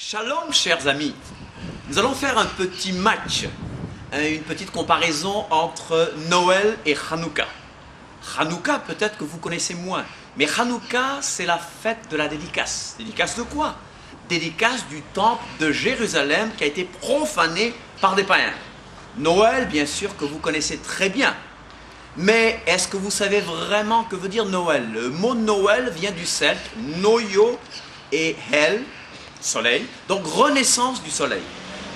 Shalom, chers amis. Nous allons faire un petit match, une petite comparaison entre Noël et Hanouka. Hanouka, peut-être que vous connaissez moins, mais Hanouka, c'est la fête de la dédicace. Dédicace de quoi? Dédicace du temple de Jérusalem qui a été profané par des païens. Noël, bien sûr, que vous connaissez très bien. Mais est-ce que vous savez vraiment que veut dire Noël? Le mot Noël vient du celte Noyo et Hel, soleil, donc renaissance du soleil.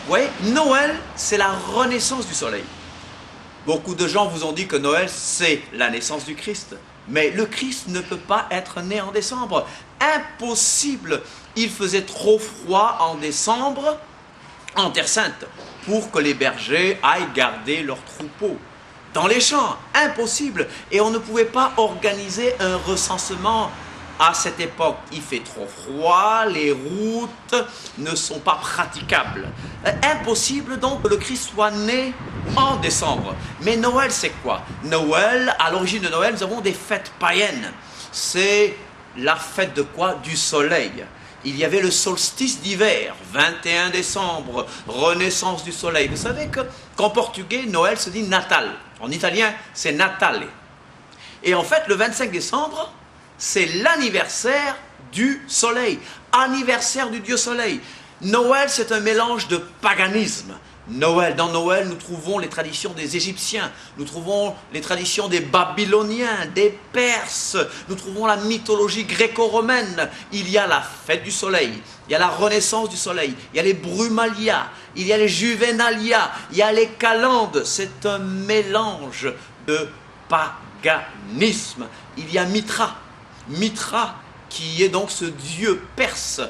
Vous voyez, Noël, c'est la renaissance du soleil. Beaucoup de gens vous ont dit que Noël, c'est la naissance du Christ. Mais le Christ ne peut pas être né en décembre. Impossible. Il faisait trop froid en décembre, en Terre Sainte, pour que les bergers aillent garder leurs troupeaux. Dans les champs, impossible. Et on ne pouvait pas organiser un recensement à cette époque. Il fait trop froid, les routes ne sont pas praticables. Impossible donc que le Christ soit né en décembre. Mais Noël, c'est quoi? Noël, à l'origine de Noël, nous avons des fêtes païennes. C'est la fête de quoi? Du soleil. Il y avait le solstice d'hiver, 21 décembre, renaissance du soleil. Vous savez qu'en portugais, Noël se dit Natal. En italien, c'est Natale. Et en fait, le 25 décembre, c'est l'anniversaire du soleil, anniversaire du Dieu soleil. Noël, c'est un mélange de paganisme. Dans Noël, nous trouvons les traditions des Égyptiens, nous trouvons les traditions des Babyloniens, des Perses, nous trouvons la mythologie gréco-romaine. Il y a la fête du soleil, il y a la renaissance du soleil, il y a les Brumalia, il y a les Juvenalia, il y a les Calendes. C'est un mélange de paganisme. Il y a Mitra, qui est donc ce dieu perse,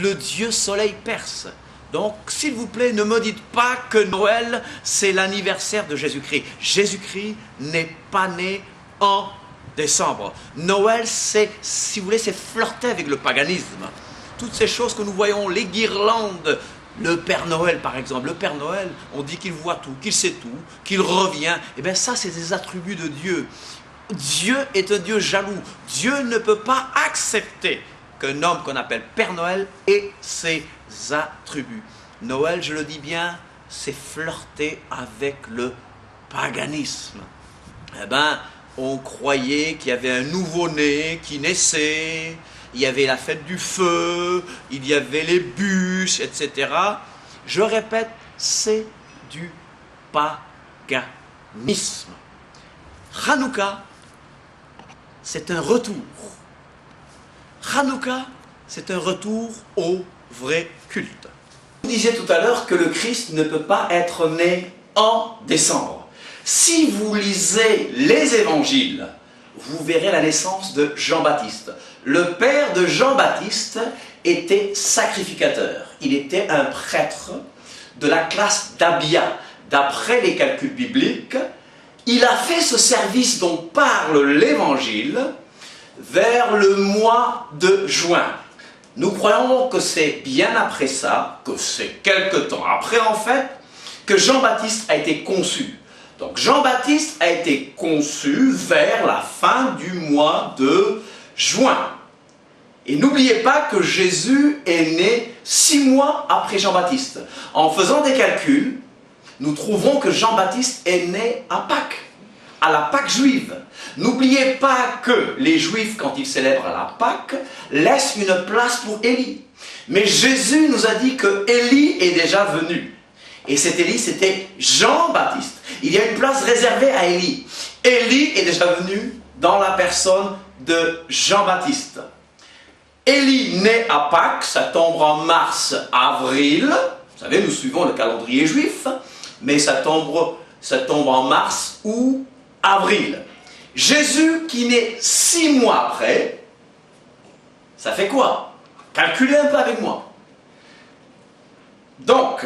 le dieu soleil perse. Donc, s'il vous plaît, ne me dites pas que Noël, c'est l'anniversaire de Jésus-Christ. Jésus-Christ n'est pas né en décembre. Noël, c'est, si vous voulez, c'est flirter avec le paganisme. Toutes ces choses que nous voyons, les guirlandes, le Père Noël, par exemple. Le Père Noël, on dit qu'il voit tout, qu'il sait tout, qu'il revient. Eh bien, ça, c'est des attributs de Dieu. Dieu est un Dieu jaloux. Dieu ne peut pas accepter qu'un homme qu'on appelle Père Noël ait ses attributs. Noël, je le dis bien, c'est flirter avec le paganisme. Eh bien, on croyait qu'il y avait un nouveau-né qui naissait, il y avait la fête du feu, il y avait les bûches, etc. Je répète, c'est du paganisme. Hanouka, c'est un retour. Hanouka, c'est un retour au vrai culte. Vous disiez tout à l'heure que le Christ ne peut pas être né en décembre. Si vous lisez les évangiles, vous verrez la naissance de Jean-Baptiste. Le père de Jean-Baptiste était sacrificateur. Il était un prêtre de la classe d'Abia. D'après les calculs bibliques, il a fait ce service dont parle l'évangile vers le mois de juin. Nous croyons que c'est bien après ça, que c'est quelque temps après en fait, que Jean-Baptiste a été conçu. Donc Jean-Baptiste a été conçu vers la fin du mois de juin. Et n'oubliez pas que Jésus est né 6 mois après Jean-Baptiste. En faisant des calculs, nous trouvons que Jean-Baptiste est né à Pâques, à la Pâque juive. N'oubliez pas que les Juifs, quand ils célèbrent la Pâque, laissent une place pour Élie. Mais Jésus nous a dit que Élie est déjà venu. Et cet Élie, c'était Jean-Baptiste. Il y a une place réservée à Élie. Élie est déjà venu dans la personne de Jean-Baptiste. Élie naît à Pâques, ça tombe en mars-avril. Vous savez, nous suivons le calendrier juif, mais ça tombe en mars ou avril. Jésus qui naît 6 mois après, ça fait quoi? Calculez un peu avec moi. Donc,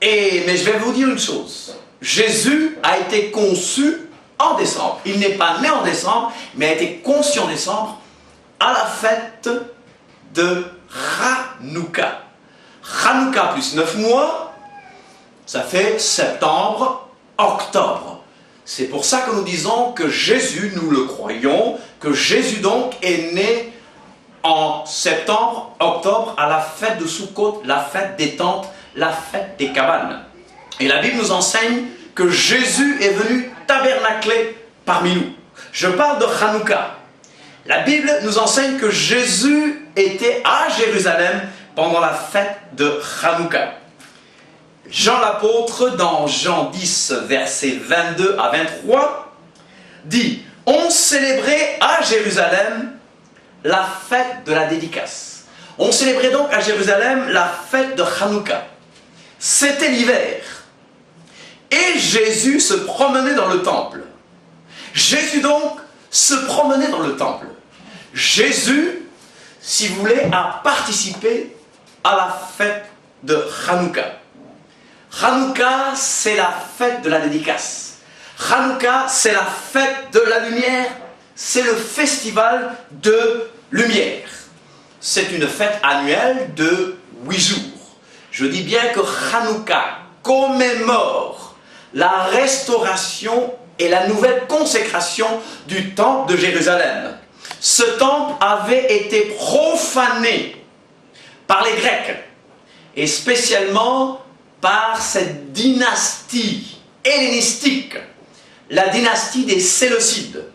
mais je vais vous dire une chose. Jésus a été conçu en décembre. Il n'est pas né en décembre, mais a été conçu en décembre à la fête de Hanouka. Hanouka plus 9 mois, ça fait septembre, octobre. C'est pour ça que nous disons que Jésus, nous le croyons, que Jésus donc est né en septembre, octobre, à la fête de Sukkot, la fête des tentes, la fête des cabanes. Et la Bible nous enseigne que Jésus est venu tabernacler parmi nous. Je parle de Hanouka. La Bible nous enseigne que Jésus était à Jérusalem pendant la fête de Hanouka. Jean l'apôtre, dans Jean 10, versets 22 à 23, dit « On célébrait à Jérusalem la fête de la dédicace. » On célébrait donc à Jérusalem la fête de Hanouka. C'était l'hiver. Et Jésus se promenait dans le temple. Jésus donc se promenait dans le temple. Jésus, si vous voulez, a participé à la fête de Hanouka. Hanouka, c'est la fête de la dédicace. Hanouka, c'est la fête de la lumière. C'est le festival de lumière. C'est une fête annuelle de 8 jours. Je dis bien que Hanouka commémore la restauration et la nouvelle consécration du temple de Jérusalem. Ce temple avait été profané par les Grecs, et spécialement par cette dynastie hellénistique, la dynastie des Séleucides.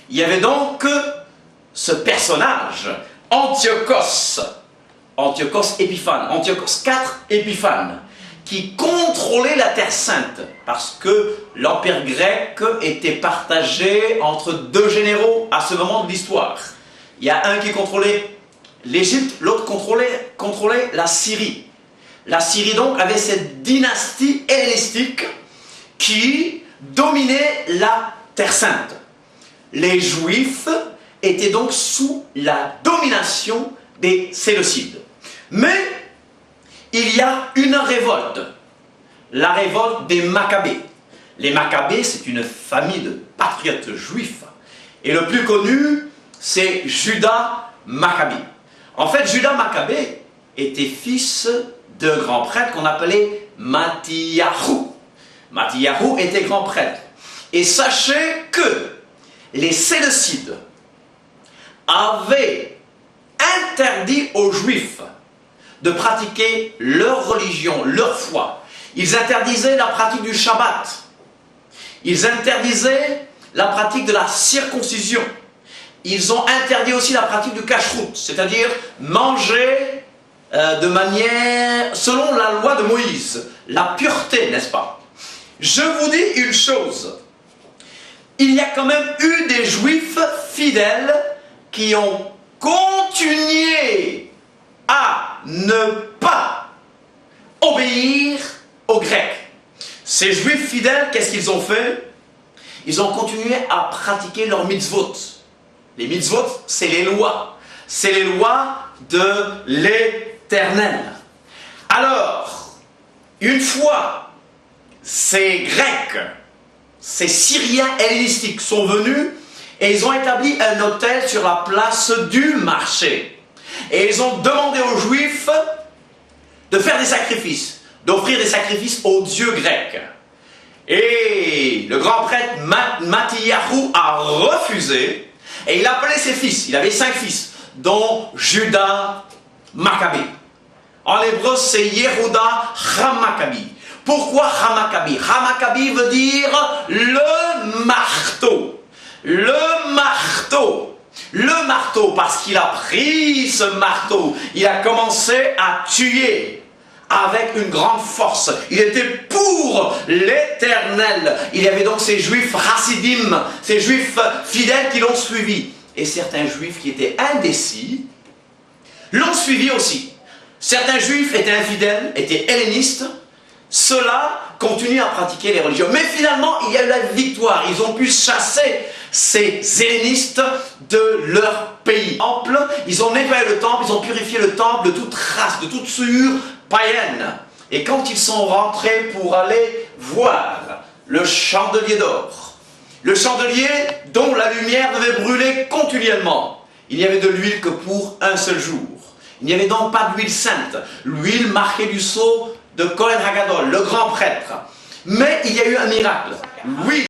Il y avait donc ce personnage, Antiochos Épiphane, Antiochos IV Épiphane, qui contrôlait la Terre Sainte, parce que l'Empire grec était partagé entre deux généraux à ce moment de l'histoire. Il y a un qui contrôlait l'Égypte, l'autre contrôlait la Syrie. La Syrie donc avait cette dynastie hellénistique qui dominait la Terre Sainte. Les Juifs étaient donc sous la domination des Séleucides. Mais il y a une révolte, la révolte des Maccabées. Les Maccabées, c'est une famille de patriotes juifs. Et le plus connu, c'est Judas Maccabée. En fait, Judas Maccabée était fils de grand prêtre qu'on appelait Mattiyahu. Mattiyahu était grand prêtre. Et sachez que les Séleucides avaient interdit aux Juifs de pratiquer leur religion, leur foi. Ils interdisaient la pratique du Shabbat. Ils interdisaient la pratique de la circoncision. Ils ont interdit aussi la pratique du kashrut, c'est-à-dire manger de manière, selon la loi de Moïse, la pureté, n'est-ce pas? Je vous dis une chose, il y a quand même eu des Juifs fidèles qui ont continué à ne pas obéir aux Grecs. Ces Juifs fidèles, qu'est-ce qu'ils ont fait? Ils ont continué à pratiquer leurs mitzvot. Les mitzvot, c'est les lois. C'est les lois de l'Éternel. Alors, une fois ces Grecs, ces Syriens hellénistiques sont venus et ils ont établi un autel sur la place du marché. Et ils ont demandé aux Juifs de faire des sacrifices, d'offrir des sacrifices aux dieux grecs. Et le grand prêtre Mattiyahu a refusé et il appelait ses fils. Il avait 5 fils, dont Judas Maccabée. En hébreu, c'est Yehuda Hamakabi. Pourquoi Hamakabi? Hamakabi veut dire le marteau. Le marteau. Le marteau, parce qu'il a pris ce marteau, il a commencé à tuer avec une grande force. Il était pour l'Éternel. Il y avait donc ces Juifs chassidim, ces Juifs fidèles qui l'ont suivi. Et certains Juifs qui étaient indécis l'ont suivi aussi. Certains Juifs étaient infidèles, étaient hellénistes. Ceux-là continuent à pratiquer les religions. Mais finalement, il y a eu la victoire. Ils ont pu chasser ces hellénistes de leur pays. Ils ont nettoyé le temple, ils ont purifié le temple de toute race, de toute souillure païenne. Et quand ils sont rentrés pour aller voir le chandelier d'or, le chandelier dont la lumière devait brûler continuellement, il n'y avait de l'huile que pour un seul jour. Il n'y avait donc pas d'huile sainte. L'huile marquée du sceau de Kohen Hagadol, le grand prêtre. Mais il y a eu un miracle. L'huile